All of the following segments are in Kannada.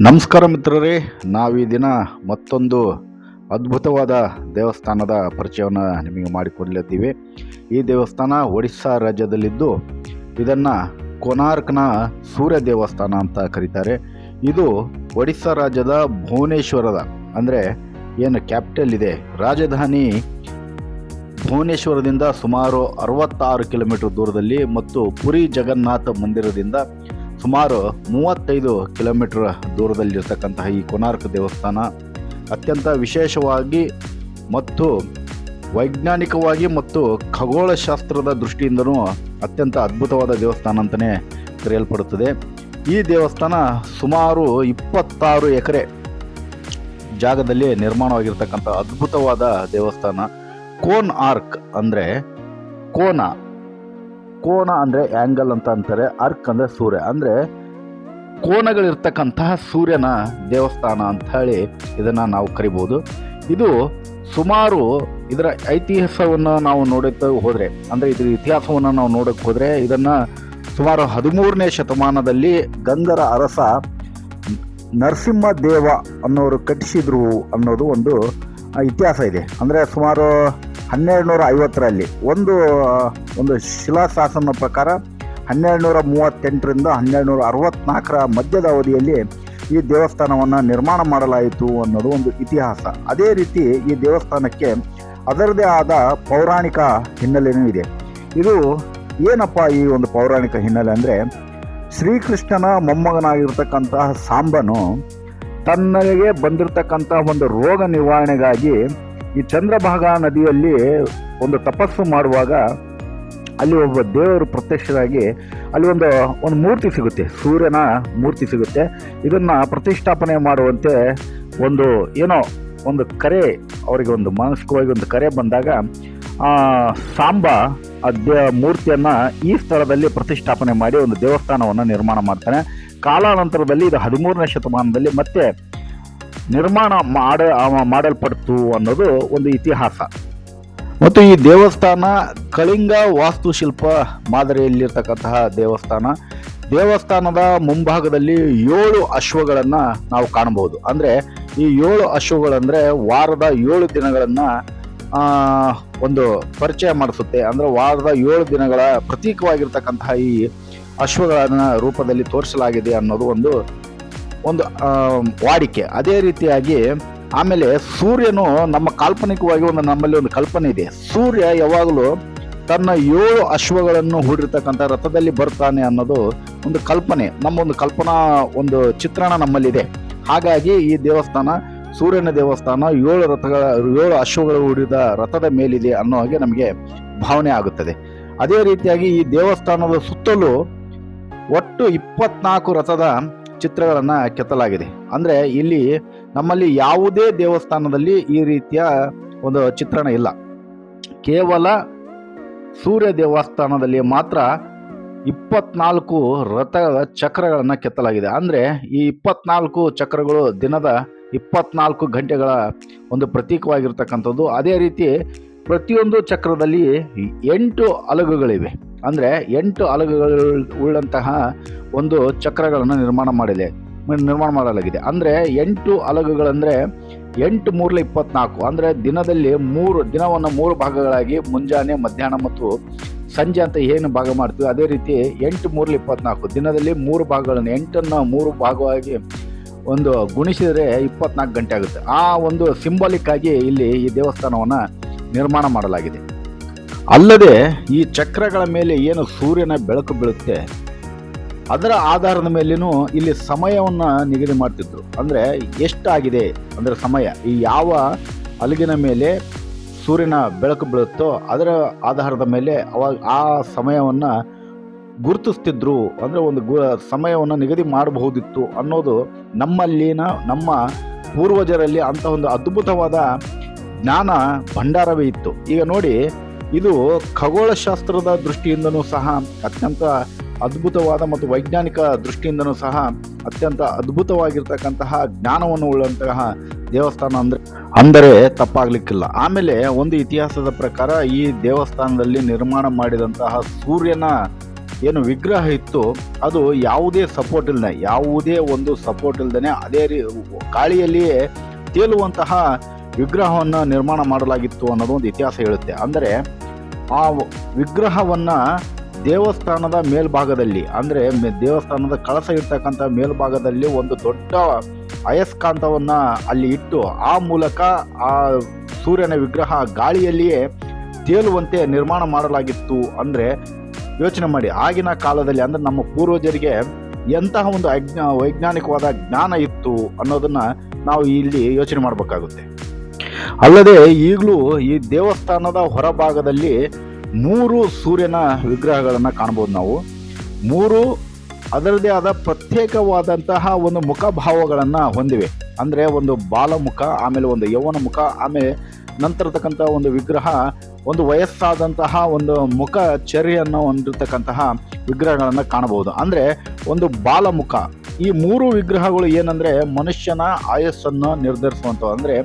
ನಮಸ್ಕಾರ ಮಿತ್ರರೇ, ನಾವು ಈ ದಿನ ಮತ್ತೊಂದು ಅದ್ಭುತವಾದ ದೇವಸ್ಥಾನದ ಪರಿಚಯವನ್ನು ನಿಮಗೆ ಮಾಡಿಕೊಡಲಿದ್ದೀವಿ. ಈ ದೇವಸ್ಥಾನ ಒಡಿಸ್ಸಾ ರಾಜ್ಯದಲ್ಲಿದ್ದು ಇದನ್ನು ಕೊನಾರ್ಕ್ನ ಸೂರ್ಯ ದೇವಸ್ಥಾನ ಅಂತ ಕರೀತಾರೆ. ಇದು ಒಡಿಸ್ಸಾ ರಾಜ್ಯದ ಭುವನೇಶ್ವರದ ಅಂದರೆ ಏನು ಕ್ಯಾಪಿಟಲ್ ಇದೆ, ರಾಜಧಾನಿ ಭುವನೇಶ್ವರದಿಂದ ಸುಮಾರು 66 ಕಿಲೋಮೀಟರ್ ದೂರದಲ್ಲಿ ಮತ್ತು ಪುರಿ ಜಗನ್ನಾಥ ಮಂದಿರದಿಂದ ಸುಮಾರು 35 ಕಿಲೋಮೀಟರ್ ದೂರದಲ್ಲಿರ್ತಕ್ಕಂತಹ ಈ ಕೊನಾರ್ಕ್ ದೇವಸ್ಥಾನ ಅತ್ಯಂತ ವಿಶೇಷವಾಗಿ ಮತ್ತು ವೈಜ್ಞಾನಿಕವಾಗಿ ಮತ್ತು ಖಗೋಳಶಾಸ್ತ್ರದ ದೃಷ್ಟಿಯಿಂದನೂ ಅತ್ಯಂತ ಅದ್ಭುತವಾದ ದೇವಸ್ಥಾನ ಅಂತಲೇ ಕರೆಯಲ್ಪಡುತ್ತದೆ. ಈ ದೇವಸ್ಥಾನ ಸುಮಾರು 26 ಎಕರೆ ಜಾಗದಲ್ಲಿ ನಿರ್ಮಾಣವಾಗಿರ್ತಕ್ಕಂಥ ಅದ್ಭುತವಾದ ದೇವಸ್ಥಾನ. ಕೋನ್ ಆರ್ಕ್ ಅಂದರೆ ಕೋನ ಅಂದರೆ ಆ್ಯಂಗಲ್ ಅಂತ ಅಂತಾರೆ, ಆರ್ಕ್ ಅಂದರೆ ಸೂರ್ಯ, ಅಂದರೆ ಕೋನಗಳಿರ್ತಕ್ಕಂತಹ ಸೂರ್ಯನ ದೇವಸ್ಥಾನ ಅಂತ ಹೇಳಿ ಇದನ್ನು ನಾವು ಕರಿಬೋದು. ಇದು ಸುಮಾರು ಇದರ ಐತಿಹಾಸವನ್ನು ನಾವು ನೋಡುತ್ತಾ ಹೋದರೆ, ಅಂದರೆ ಇದರ ಇತಿಹಾಸವನ್ನು ನಾವು ನೋಡೋಕ್ಕೆ ಹೋದರೆ ಇದನ್ನು ಸುಮಾರು 13ನೇ ಶತಮಾನದಲ್ಲಿ ಗಂಗರ ಅರಸ ನರಸಿಂಹದೇವ ಅನ್ನೋರು ಕಟ್ಟಿಸಿದ್ರು ಅನ್ನೋದು ಒಂದು ಇತಿಹಾಸ ಇದೆ. ಅಂದರೆ ಸುಮಾರು 1250ರಲ್ಲಿ ಒಂದು ಶಿಲಾಶಾಸನ ಪ್ರಕಾರ 1238ರಿಂದ 1264 ಮಧ್ಯದ ಅವಧಿಯಲ್ಲಿ ಈ ದೇವಸ್ಥಾನವನ್ನು ನಿರ್ಮಾಣ ಮಾಡಲಾಯಿತು ಅನ್ನೋದು ಒಂದು ಇತಿಹಾಸ. ಅದೇ ರೀತಿ ಈ ದೇವಸ್ಥಾನಕ್ಕೆ ಅದರದೇ ಆದ ಪೌರಾಣಿಕ ಹಿನ್ನೆಲೆಯೂ ಇದೆ. ಇದು ಏನಪ್ಪ ಈ ಒಂದು ಪೌರಾಣಿಕ ಹಿನ್ನೆಲೆ ಅಂದರೆ, ಶ್ರೀಕೃಷ್ಣನ ಮೊಮ್ಮಗನಾಗಿರ್ತಕ್ಕಂತಹ ಸಾಂಬನು ತನ್ನಗೆ ಬಂದಿರತಕ್ಕಂಥ ಒಂದು ರೋಗ ನಿವಾರಣೆಗಾಗಿ ಈ ಚಂದ್ರಭಾಗಾ ನದಿಯಲ್ಲಿ ಒಂದು ತಪಸ್ಸು ಮಾಡುವಾಗ ಅಲ್ಲಿ ಒಬ್ಬ ದೇವರು ಪ್ರತ್ಯಕ್ಷರಾಗಿ ಅಲ್ಲಿ ಒಂದು ಮೂರ್ತಿ ಸಿಗುತ್ತೆ, ಸೂರ್ಯನ ಮೂರ್ತಿ ಸಿಗುತ್ತೆ. ಇದನ್ನು ಪ್ರತಿಷ್ಠಾಪನೆ ಮಾಡುವಂತೆ ಒಂದು ಕರೆ ಅವರಿಗೆ ಒಂದು ಮಾನಸಿಕವಾಗಿ ಒಂದು ಕರೆ ಬಂದಾಗ ಸಾಂಬ ಮೂರ್ತಿಯನ್ನು ಈ ಸ್ಥಳದಲ್ಲಿ ಪ್ರತಿಷ್ಠಾಪನೆ ಮಾಡಿ ಒಂದು ದೇವಸ್ಥಾನವನ್ನು ನಿರ್ಮಾಣ ಮಾಡ್ತಾನೆ. ಕಾಲಾನಂತರದಲ್ಲಿ ಇದು 13ನೇ ಶತಮಾನದಲ್ಲಿ ಮತ್ತೆ ನಿರ್ಮಾಣ ಮಾಡಲ್ಪಡ್ತು ಅನ್ನೋದು ಒಂದು ಇತಿಹಾಸ. ಮತ್ತು ಈ ದೇವಸ್ಥಾನ ಕಳಿಂಗ ವಾಸ್ತುಶಿಲ್ಪ ಮಾದರಿಯಲ್ಲಿರ್ತಕ್ಕಂತಹ ದೇವಸ್ಥಾನದ ಮುಂಭಾಗದಲ್ಲಿ 7 ಅಶ್ವಗಳನ್ನು ನಾವು ಕಾಣಬಹುದು. ಅಂದರೆ ಈ 7 ಅಶ್ವಗಳಂದರೆ ವಾರದ 7 ದಿನಗಳನ್ನು ಒಂದು ಪರಿಚಯ ಮಾಡಿಸುತ್ತೆ. ಅಂದರೆ ವಾರದ 7 ದಿನಗಳ ಪ್ರತೀಕವಾಗಿರ್ತಕ್ಕಂತಹ ಈ ಅಶ್ವಗಳನ್ನ ರೂಪದಲ್ಲಿ ತೋರಿಸಲಾಗಿದೆ ಅನ್ನೋದು ಒಂದು ವಾಡಿಕೆ. ಅದೇ ರೀತಿಯಾಗಿ ಆಮೇಲೆ ಸೂರ್ಯನು ನಮ್ಮ ಕಾಲ್ಪನಿಕವಾಗಿ ನಮ್ಮಲ್ಲಿ ಒಂದು ಕಲ್ಪನೆ ಇದೆ, ಸೂರ್ಯ ಯಾವಾಗಲೂ ತನ್ನ 7 ಅಶ್ವಗಳನ್ನು ಹೂಡಿರ್ತಕ್ಕಂಥ ರಥದಲ್ಲಿ ಬರ್ತಾನೆ ಅನ್ನೋದು ಒಂದು ಕಲ್ಪನೆ, ನಮ್ಮ ಒಂದು ಕಲ್ಪನಾ ಒಂದು ಚಿತ್ರಣ ನಮ್ಮಲ್ಲಿದೆ. ಹಾಗಾಗಿ ಈ ದೇವಸ್ಥಾನ ಸೂರ್ಯನ ದೇವಸ್ಥಾನ 7 ಅಶ್ವಗಳು ಹೂಡಿದ ರಥದ ಮೇಲಿದೆ ಅನ್ನೋ ಹಾಗೆ ನಮಗೆ ಭಾವನೆ ಆಗುತ್ತದೆ. ಅದೇ ರೀತಿಯಾಗಿ ಈ ದೇವಸ್ಥಾನದ ಸುತ್ತಲೂ ಒಟ್ಟು 24 ರಥದ ಚಿತ್ರಗಳನ್ನು ಕೆತ್ತಲಾಗಿದೆ. ಅಂದರೆ ಇಲ್ಲಿ ನಮ್ಮಲ್ಲಿ ಯಾವುದೇ ದೇವಸ್ಥಾನದಲ್ಲಿ ಈ ರೀತಿಯ ಒಂದು ಚಿತ್ರಣ ಇಲ್ಲ. ಕೇವಲ ಸೂರ್ಯ ದೇವಸ್ಥಾನದಲ್ಲಿ ಮಾತ್ರ 24 ರಥದ ಚಕ್ರಗಳನ್ನು ಕೆತ್ತಲಾಗಿದೆ. ಅಂದರೆ ಈ 24 ಚಕ್ರಗಳು ದಿನದ 24 ಗಂಟೆಗಳ ಒಂದು ಪ್ರತೀಕವಾಗಿರ್ತಕ್ಕಂಥದ್ದು. ಅದೇ ರೀತಿ ಪ್ರತಿಯೊಂದು ಚಕ್ರದಲ್ಲಿ 8 ಅಲಗುಗಳಿವೆ. ಅಂದರೆ 8 ಅಲಗುಗಳು ಉಳ್ಳಂತಹ ಒಂದು ಚಕ್ರಗಳನ್ನು ನಿರ್ಮಾಣ ಮಾಡಲಾಗಿದೆ. ಅಂದರೆ 8 ಅಲಗುಗಳಂದರೆ 8 3 24, ಅಂದರೆ ದಿನವನ್ನು 3 ಭಾಗಗಳಾಗಿ ಮುಂಜಾನೆ, ಮಧ್ಯಾಹ್ನ ಮತ್ತು ಸಂಜೆ ಅಂತ ಏನು ಭಾಗ ಮಾಡ್ತೀವಿ, ಅದೇ ರೀತಿ 8 3 24 ದಿನದಲ್ಲಿ 3 ಭಾಗಗಳನ್ನು 8ಅನ್ನು 3 ಭಾಗವಾಗಿ ಒಂದು ಗುಣಿಸಿದರೆ 24 ಗಂಟೆ ಆಗುತ್ತೆ. ಆ ಒಂದು ಸಿಂಬಾಲಿಕ್ ಆಗಿ ಇಲ್ಲಿ ಈ ದೇವಸ್ಥಾನವನ್ನು ನಿರ್ಮಾಣ ಮಾಡಲಾಗಿದೆ. ಅಲ್ಲದೆ ಈ ಚಕ್ರಗಳ ಮೇಲೆ ಏನು ಸೂರ್ಯನ ಬೆಳಕು ಬೀಳುತ್ತೆ ಅದರ ಆಧಾರದ ಮೇಲೇನೂ ಇಲ್ಲಿ ಸಮಯವನ್ನು ನಿಗದಿ ಮಾಡ್ತಿದ್ರು. ಅಂದರೆ ಎಷ್ಟಾಗಿದೆ ಅಂದರೆ ಸಮಯ, ಈ ಯಾವ ಅಲಗಿನ ಮೇಲೆ ಸೂರ್ಯನ ಬೆಳಕು ಬೀಳುತ್ತೋ ಅದರ ಆಧಾರದ ಮೇಲೆ ಅವಾಗ ಆ ಸಮಯವನ್ನು ಗುರುತಿಸ್ತಿದ್ರು. ಅಂದರೆ ಒಂದು ಸಮಯವನ್ನು ನಿಗದಿ ಮಾಡಬಹುದಿತ್ತು ಅನ್ನೋದು ನಮ್ಮ ಪೂರ್ವಜರಲ್ಲಿ ಅಂಥ ಒಂದು ಅದ್ಭುತವಾದ ಜ್ಞಾನ ಭಂಡಾರವೇ ಇತ್ತು. ಈಗ ನೋಡಿ, ಇದು ಖಗೋಳಶಾಸ್ತ್ರದ ದೃಷ್ಟಿಯಿಂದನೂ ಸಹ ಅತ್ಯಂತ ಅದ್ಭುತವಾದ ಮತ್ತು ವೈಜ್ಞಾನಿಕ ದೃಷ್ಟಿಯಿಂದನೂ ಸಹ ಅತ್ಯಂತ ಅದ್ಭುತವಾಗಿರ್ತಕ್ಕಂತಹ ಜ್ಞಾನವನ್ನು ಉಳ್ಳಂತಹ ದೇವಸ್ಥಾನ ಅಂದರೆ ತಪ್ಪಾಗಲಿಕ್ಕಿಲ್ಲ. ಆಮೇಲೆ ಒಂದು ಇತಿಹಾಸದ ಪ್ರಕಾರ ಈ ದೇವಸ್ಥಾನದಲ್ಲಿ ನಿರ್ಮಾಣ ಮಾಡಿದಂತಹ ಸೂರ್ಯನ ಏನು ವಿಗ್ರಹ ಇತ್ತು ಅದು ಯಾವುದೇ ಸಪೋರ್ಟ್ ಇಲ್ಲದೆ ಅದೇ ಗಾಳಿಯಲ್ಲಿಯೇ ತೇಲುವಂತಹ ವಿಗ್ರಹವನ್ನು ನಿರ್ಮಾಣ ಮಾಡಲಾಗಿತ್ತು ಅನ್ನೋದು ಒಂದು ಇತಿಹಾಸ ಹೇಳುತ್ತೆ. ಅಂದರೆ ಆ ವಿಗ್ರಹವನ್ನ ದೇವಸ್ಥಾನದ ಮೇಲ್ಭಾಗದಲ್ಲಿ, ಅಂದರೆ ದೇವಸ್ಥಾನದ ಕಳಸ ಇರ್ತಕ್ಕಂಥ ಮೇಲ್ಭಾಗದಲ್ಲಿ ಒಂದು ದೊಡ್ಡ ಅಯಸ್ಕಾಂತವನ್ನ ಅಲ್ಲಿ ಇಟ್ಟು ಆ ಮೂಲಕ ಆ ಸೂರ್ಯನ ವಿಗ್ರಹ ಗಾಳಿಯಲ್ಲಿಯೇ ತೇಲುವಂತೆ ನಿರ್ಮಾಣ ಮಾಡಲಾಗಿತ್ತು. ಅಂದರೆ ಯೋಚನೆ ಮಾಡಿ, ಆಗಿನ ಕಾಲದಲ್ಲಿ ಅಂದರೆ ನಮ್ಮ ಪೂರ್ವಜರಿಗೆ ಎಂತಹ ಒಂದು ವೈಜ್ಞಾನಿಕವಾದ ಜ್ಞಾನ ಇತ್ತು ಅನ್ನೋದನ್ನ ನಾವು ಇಲ್ಲಿ ಯೋಚನೆ ಮಾಡಬೇಕಾಗುತ್ತೆ. ಅಲ್ಲದೆ ಈಗಲೂ ಈ ದೇವಸ್ಥಾನದ ಹೊರಭಾಗದಲ್ಲಿ 3 ಸೂರ್ಯನ ವಿಗ್ರಹಗಳನ್ನು ಕಾಣಬಹುದು. ನಾವು 3 ಅದರದೇ ಆದ ಪ್ರತ್ಯೇಕವಾದಂತಹ ಒಂದು ಮುಖಭಾವಗಳನ್ನು ಹೊಂದಿವೆ. ಅಂದರೆ ಒಂದು ಬಾಲಮುಖ, ಆಮೇಲೆ ಒಂದು ಯೌವನ ಮುಖ, ಆಮೇಲೆ ನಂತರತಕ್ಕಂಥ ಒಂದು ವಿಗ್ರಹ ಒಂದು ವಯಸ್ಸಾದಂತಹ ಒಂದು ಮುಖ ಚರ್ಯನ್ನು ಹೊಂದಿರತಕ್ಕಂತಹ ವಿಗ್ರಹಗಳನ್ನು ಕಾಣಬಹುದು. ಅಂದರೆ ಒಂದು ಬಾಲಮುಖ. ಈ 3 ವಿಗ್ರಹಗಳು ಏನಂದರೆ ಮನುಷ್ಯನ ಆಯಸ್ಸನ್ನು ನಿರ್ಧರಿಸುವಂಥವು. ಅಂದರೆ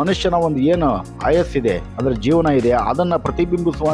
ಮನುಷ್ಯನ ಒಂದು ಏನು ಆಯಸ್ಸಿದೆ, ಅಂದರೆ ಜೀವನ ಇದೆ, ಅದನ್ನು ಪ್ರತಿಬಿಂಬಿಸುವ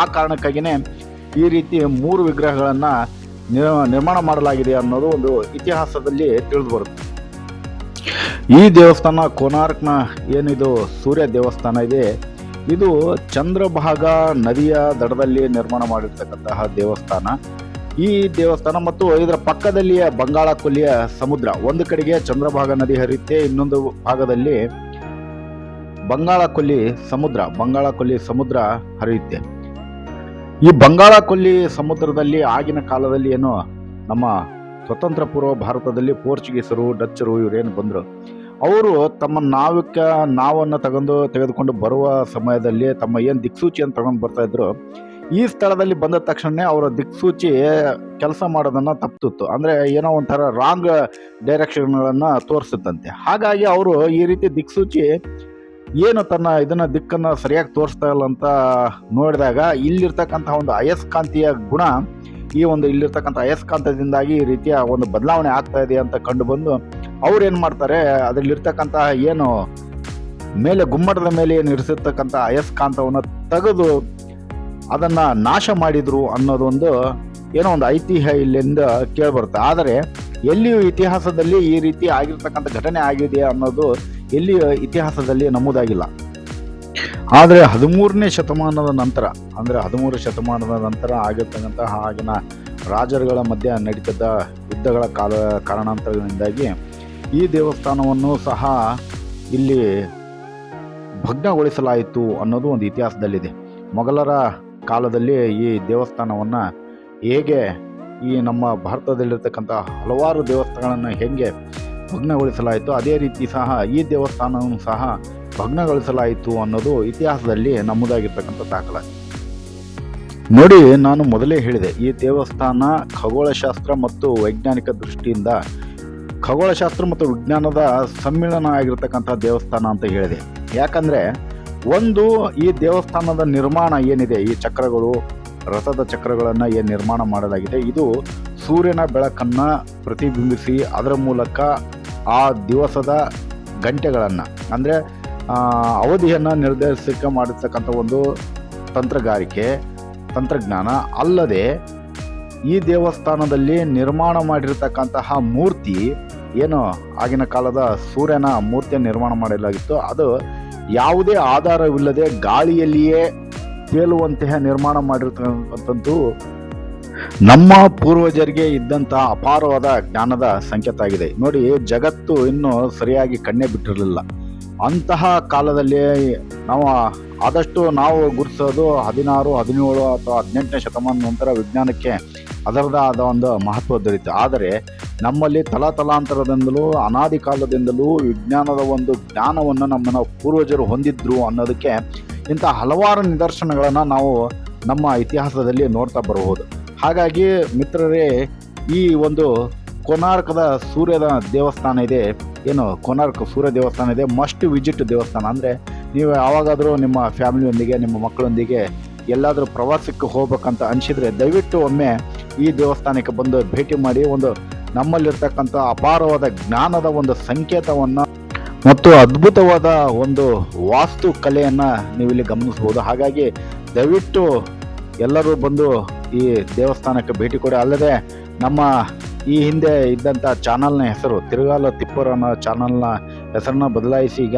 ಆ ಕಾರಣಕ್ಕಾಗಿಯೇ ಈ ರೀತಿ 3 ವಿಗ್ರಹಗಳನ್ನು ನಿರ್ಮಾಣ ಮಾಡಲಾಗಿದೆ ಅನ್ನೋದು ಒಂದು ಇತಿಹಾಸದಲ್ಲಿ ತಿಳಿದು ಬರುತ್ತೆ. ಈ ದೇವಸ್ಥಾನ ಕೋನಾರ್ಕ್ನ ಏನಿದು ಸೂರ್ಯ ದೇವಸ್ಥಾನ ಇದೆ, ಇದು ಚಂದ್ರಭಾಗ ನದಿಯ ದಡದಲ್ಲಿ ನಿರ್ಮಾಣ ಮಾಡಿರ್ತಕ್ಕಂತಹ ದೇವಸ್ಥಾನ. ಈ ದೇವಸ್ಥಾನ ಮತ್ತು ಇದರ ಪಕ್ಕದಲ್ಲಿಯೇ ಬಂಗಾಳ ಕೊಲ್ಲಿಯ ಸಮುದ್ರ, ಒಂದು ಕಡೆಗೆ ಚಂದ್ರಭಾಗ ನದಿ ಹರಿಯುತ್ತೆ, ಇನ್ನೊಂದು ಭಾಗದಲ್ಲಿ ಬಂಗಾಳ ಕೊಲ್ಲಿ ಸಮುದ್ರ ಹರಿಯುತ್ತೆ. ಈ ಬಂಗಾಳ ಕೊಲ್ಲಿ ಸಮುದ್ರದಲ್ಲಿ ಆಗಿನ ಕಾಲದಲ್ಲಿ ಏನು ನಮ್ಮ ಸ್ವತಂತ್ರ ಪೂರ್ವ ಭಾರತದಲ್ಲಿ ಪೋರ್ಚುಗೀಸರು, ಡಚ್ಚರು ಇವರೇನು ಬಂದರು, ಅವರು ತಮ್ಮ ನಾವನ್ನು ತೆಗೆದುಕೊಂಡು ಬರುವ ಸಮಯದಲ್ಲಿ ತಮ್ಮ ಏನು ದಿಕ್ಸೂಚಿಯನ್ನು ತಗೊಂಡು ಬರ್ತಾ ಇದ್ರು, ಈ ಸ್ಥಳದಲ್ಲಿ ಬಂದ ತಕ್ಷಣ ಅವರ ದಿಕ್ಸೂಚಿ ಕೆಲಸ ಮಾಡೋದನ್ನು ತಪ್ಪಿತ್ತು. ಅಂದರೆ ಏನೋ ಒಂಥರ ರಾಂಗ್ ಡೈರೆಕ್ಷನ್ಗಳನ್ನು ತೋರಿಸುತ್ತಂತೆ. ಹಾಗಾಗಿ ಅವರು ಈ ರೀತಿ ದಿಕ್ಸೂಚಿ ಏನು ಇದನ್ನ ದಿಕ್ಕನ್ನು ಸರಿಯಾಗಿ ತೋರಿಸ್ತಾ ಇಲ್ಲ ಅಂತ ನೋಡಿದಾಗ ಇಲ್ಲಿರ್ತಕ್ಕಂಥ ಒಂದು ಅಯಸ್ಕಾಂತೀಯ ಗುಣ, ಇಲ್ಲಿರ್ತಕ್ಕಂಥ ಅಯಸ್ಕಾಂತದಿಂದಾಗಿ ಈ ರೀತಿಯ ಒಂದು ಬದಲಾವಣೆ ಆಗ್ತಾ ಇದೆ ಅಂತ ಕಂಡು ಬಂದು ಅವ್ರು ಏನು ಮಾಡ್ತಾರೆ, ಅದರಲ್ಲಿರ್ತಕ್ಕಂಥ ಏನು ಮೇಲೆ ಗುಮ್ಮಟದ ಮೇಲೆ ಏನು ಇರಿಸಿರ್ತಕ್ಕಂಥ ಅಯಸ್ಕಾಂತವನ್ನು ತೆಗೆದು ಅದನ್ನು ನಾಶ ಮಾಡಿದ್ರು ಅನ್ನೋದೊಂದು ಏನೋ ಒಂದು ಐತಿಹ್ಯ ಇಲ್ಲಿಂದ ಕೇಳಿಬರುತ್ತೆ. ಆದರೆ ಎಲ್ಲಿಯೂ ಇತಿಹಾಸದಲ್ಲಿ ಈ ರೀತಿ ಆಗಿರ್ತಕ್ಕಂಥ ಘಟನೆ ಆಗಿದೆ ಅನ್ನೋದು ಎಲ್ಲಿಯೂ ಇತಿಹಾಸದಲ್ಲಿ ನಮೂದಾಗಿಲ್ಲ. ಆದರೆ 13ನೇ ಶತಮಾನದ ನಂತರ, ಅಂದರೆ 13 ಶತಮಾನದ ನಂತರ ಆಗಿರ್ತಕ್ಕಂತಹ ಆಗಿನ ರಾಜರುಗಳ ಮಧ್ಯೆ ನಡೀತಿದ್ದ ಯುದ್ಧಗಳ ಕಾರಣಾಂತರಗಳಿಂದಾಗಿ ಈ ದೇವಸ್ಥಾನವನ್ನು ಸಹ ಇಲ್ಲಿ ಭಗ್ನಗೊಳಿಸಲಾಯಿತು ಅನ್ನೋದು ಒಂದು ಇತಿಹಾಸದಲ್ಲಿದೆ. ಮೊಘಲರ ಕಾಲದಲ್ಲಿ ಈ ದೇವಸ್ಥಾನವನ್ನು ಹೇಗೆ ಈ ನಮ್ಮ ಭಾರತದಲ್ಲಿರ್ತಕ್ಕಂಥ ಹಲವಾರು ದೇವಸ್ಥಾನಗಳನ್ನು ಹೇಗೆ ಭಗ್ನಗೊಳಿಸಲಾಯಿತು, ಅದೇ ರೀತಿ ಸಹ ಈ ದೇವಸ್ಥಾನವನ್ನು ಸಹ ಭಗ್ನಗೊಳಿಸಲಾಯಿತು ಅನ್ನೋದು ಇತಿಹಾಸದಲ್ಲಿ ನಮೂದಾಗಿರ್ತಕ್ಕಂಥ ದಾಖಲಾತಿ. ನೋಡಿ, ನಾನು ಮೊದಲೇ ಹೇಳಿದೆ, ಈ ದೇವಸ್ಥಾನ ಖಗೋಳಶಾಸ್ತ್ರ ಮತ್ತು ವೈಜ್ಞಾನಿಕ ದೃಷ್ಟಿಯಿಂದ ಖಗೋಳಶಾಸ್ತ್ರ ಮತ್ತು ವಿಜ್ಞಾನದ ಸಮ್ಮಿಳನ ಆಗಿರ್ತಕ್ಕಂಥ ದೇವಸ್ಥಾನ ಅಂತ ಹೇಳಿದೆ. ಯಾಕಂದರೆ ಈ ದೇವಸ್ಥಾನದ ನಿರ್ಮಾಣ ಏನಿದೆ, ಈ ಚಕ್ರಗಳು, ರಥದ ಚಕ್ರಗಳನ್ನು ಏನು ನಿರ್ಮಾಣ ಮಾಡಲಾಗಿದೆ, ಇದು ಸೂರ್ಯನ ಬೆಳಕನ್ನು ಪ್ರತಿಬಿಂಬಿಸಿ ಅದರ ಮೂಲಕ ಆ ದಿವಸದ ಗಂಟೆಗಳನ್ನು, ಅಂದರೆ ಅವಧಿಯನ್ನು ನಿರ್ಧರಿಸಲಿಕ್ಕೆ ಮಾಡಿರ್ತಕ್ಕಂಥ ಒಂದು ತಂತ್ರಜ್ಞಾನ. ಅಲ್ಲದೆ ಈ ದೇವಸ್ಥಾನದಲ್ಲಿ ನಿರ್ಮಾಣ ಮಾಡಿರ್ತಕ್ಕಂತಹ ಮೂರ್ತಿ ಏನು ಆಗಿನ ಕಾಲದ ಸೂರ್ಯನ ಮೂರ್ತಿಯನ್ನು ನಿರ್ಮಾಣ ಮಾಡಲಾಗಿತ್ತು, ಅದು ಯಾವುದೇ ಆಧಾರವಿಲ್ಲದೆ ಗಾಳಿಯಲ್ಲಿಯೇ ತೇಲುವಂತಹ ನಿರ್ಮಾಣ ಮಾಡಿರ್ತಕ್ಕಂಥದ್ದು ನಮ್ಮ ಪೂರ್ವಜರಿಗೆ ಇದ್ದಂತಹ ಅಪಾರವಾದ ಜ್ಞಾನದ ಸಂಕೇತ ಆಗಿದೆ. ನೋಡಿ, ಜಗತ್ತು ಇನ್ನೂ ಸರಿಯಾಗಿ ಕಣ್ಣೇ ಬಿಟ್ಟಿರಲಿಲ್ಲ. ಅಂತಹ ಕಾಲದಲ್ಲಿ ಆದಷ್ಟು ನಾವು ಗುರುತಿಸೋದು 16, 17 ಅಥವಾ 18ನೇ ಶತಮಾನ ನಂತರ ವಿಜ್ಞಾನಕ್ಕೆ ಅದರದೇ ಆದ ಒಂದು ಮಹತ್ವ ದೊರೆಯಿತು. ಆದರೆ ನಮ್ಮಲ್ಲಿ ತಲಾಂತರದಿಂದಲೂ ಅನಾದಿ ಕಾಲದಿಂದಲೂ ವಿಜ್ಞಾನದ ಒಂದು ಜ್ಞಾನವನ್ನು ನಮ್ಮ ಪೂರ್ವಜರು ಹೊಂದಿದ್ರು ಅನ್ನೋದಕ್ಕೆ ಇಂಥ ಹಲವಾರು ನಿದರ್ಶನಗಳನ್ನು ನಾವು ನಮ್ಮ ಇತಿಹಾಸದಲ್ಲಿ ನೋಡ್ತಾ ಬರಬಹುದು. ಹಾಗಾಗಿ ಮಿತ್ರರೇ, ಈ ಒಂದು ಕೋನಾರ್ಕದ ಸೂರ್ಯದ ದೇವಸ್ಥಾನ ಇದೆ, ಕೋನಾರ್ಕ್ ಸೂರ್ಯ ದೇವಸ್ಥಾನ ಇದೆ, ಮಸ್ಟ್ ವಿಸಿಟ್ ದೇವಸ್ಥಾನ. ಅಂದರೆ ನೀವು ಯಾವಾಗಾದರೂ ನಿಮ್ಮ ಫ್ಯಾಮಿಲಿಯೊಂದಿಗೆ, ನಿಮ್ಮ ಮಕ್ಕಳೊಂದಿಗೆ ಎಲ್ಲಾದರೂ ಪ್ರವಾಸಕ್ಕೆ ಹೋಗ್ಬೇಕಂತ ಅನಿಸಿದರೆ ದಯವಿಟ್ಟು ಒಮ್ಮೆ ಈ ದೇವಸ್ಥಾನಕ್ಕೆ ಬಂದು ಭೇಟಿ ಮಾಡಿ ನಮ್ಮಲ್ಲಿರ್ತಕ್ಕಂಥ ಅಪಾರವಾದ ಜ್ಞಾನದ ಒಂದು ಸಂಕೇತವನ್ನು ಮತ್ತು ಅದ್ಭುತವಾದ ಒಂದು ವಾಸ್ತು ಕಲೆಯನ್ನು ನೀವಿಲ್ಲಿ ಗಮನಿಸ್ಬೋದು. ಹಾಗಾಗಿ ದಯವಿಟ್ಟು ಎಲ್ಲರೂ ಬಂದು ಈ ದೇವಸ್ಥಾನಕ್ಕೆ ಭೇಟಿ ಕೊಡಿ. ಅಲ್ಲದೆ ನಮ್ಮ ಈ ಹಿಂದೆ ಇದ್ದಂಥ ಚಾನಲ್ನ ಹೆಸರು ತಿರುಗಾಲ ತಿಪ್ಪೂರು ಅನ್ನೋ ಚಾನಲ್ನ ಹೆಸರನ್ನ ಬದಲಾಯಿಸಿ ಈಗ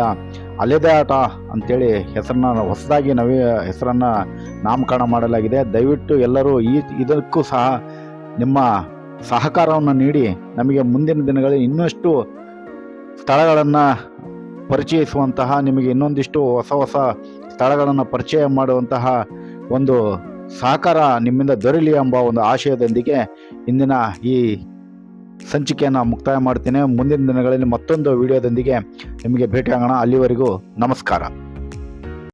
ಅಲೆದೆ ಆಟ ಅಂಥೇಳಿ ಹೆಸರನ್ನ ಹೊಸದಾಗಿ ಹೆಸರನ್ನು ನಾಮಕರಣ ಮಾಡಲಾಗಿದೆ. ದಯವಿಟ್ಟು ಎಲ್ಲರೂ ಇದಕ್ಕೂ ಸಹ ನಿಮ್ಮ ಸಹಕಾರವನ್ನು ನೀಡಿ ನಮಗೆ ಮುಂದಿನ ದಿನಗಳಲ್ಲಿ ಇನ್ನಷ್ಟು ಸ್ಥಳಗಳನ್ನು ಪರಿಚಯಿಸುವಂತಹ, ನಿಮಗೆ ಇನ್ನೊಂದಿಷ್ಟು ಹೊಸ ಸ್ಥಳಗಳನ್ನು ಪರಿಚಯ ಮಾಡುವಂತಹ ಒಂದು ಸಹಕಾರ ನಿಮ್ಮಿಂದ ದೊರೆಯಲಿ ಎಂಬ ಒಂದು ಆಶಯದೊಂದಿಗೆ ಇಂದಿನ ಈ ಸಂಚಿಕೆಯನ್ನು ಮುಕ್ತಾಯ ಮಾಡ್ತೇನೆ. ಮುಂದಿನ ದಿನಗಳಲ್ಲಿ ಮತ್ತೊಂದು ವಿಡಿಯೋದೊಂದಿಗೆ ನಿಮಗೆ ಭೇಟಿಯಾಗೋಣ. ಅಲ್ಲಿವರೆಗೂ ನಮಸ್ಕಾರ.